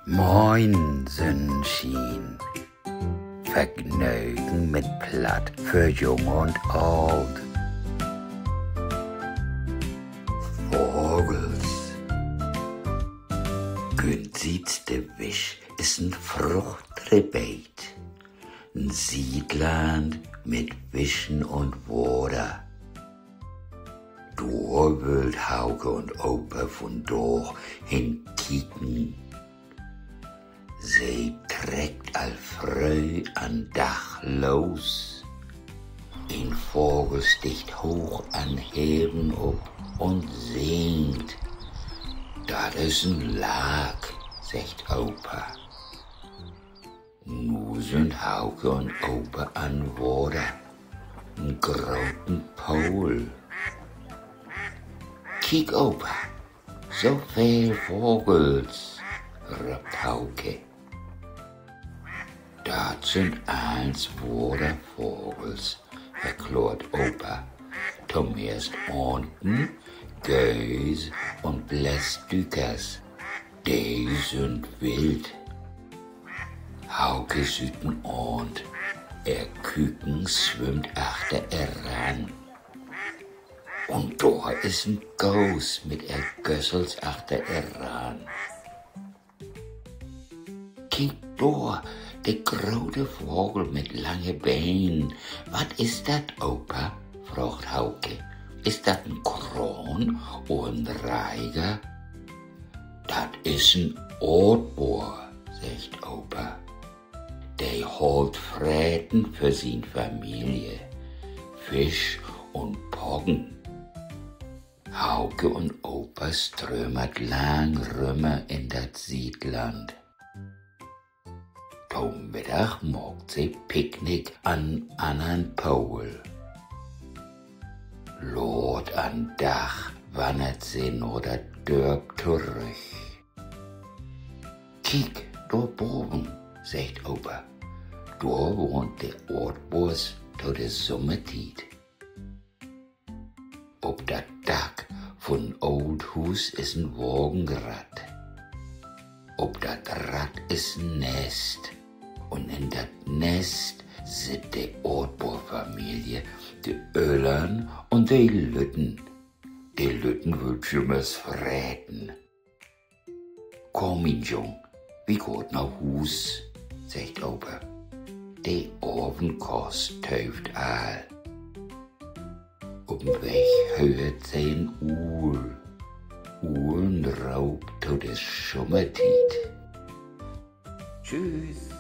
Moin, Sonnenschein. Vergnügen mit Platt für Jung und Alt. Vogels. Günstigste Wisch ist ein Fruchtrebeit. Ein Siedland mit Wischen und Wader. Da wollt Hauke und Opa von doch hinkicken. Sie trägt all früh an Dach los. Ein Vogel sticht hoch an Heben ob und singt. Das ist ein Lag, sagt Opa. Nu sind Hauke und Opa an Wader, ein großen Pol. Kiek, Opa, so viel Vogels, ruft Hauke. Dat sind eins Wader Vogels, erklärt Opa. Zum erst unten Gäs und Blästükers, die sind wild. Hauke süden und Küken schwimmt achter ran. Und da ist ein Gauss mit Gössels achter ran. Kiek da, der große Vogel mit langen Beinen. Was ist das, Opa? Fragt Hauke. Ist das ein Kron oder ein Reiger? Das ist ein Ortbohr, sagt Opa. Der holt Fräten für seine Familie. Fisch und Poggen. Hauke und Opa strömert lang rümmer in das Siedland. Zum Mittag macht sie Picknick an anderen Pol. Lot an Dach wandert sie nur das Dörp zurück. Kiek, da oben, sagt Opa. Da wohnt der Ortboss zu der Sommertied. Ob das Dach von Oldhus ist ein Wagenrad. Ob das Rad ist ein Nest. Und in das Nest sitzt die Ortbohrfamilie, die Öllern und die Lütten. Die Lütten will schimmers fräten. Komm, Jung, wie geht nach Hus, sagt Opa. Die Ofenkost töft all. Ob'n Weg hört sie ein Uhl. Uhlen raubt zu des Schummertied. Tschüss.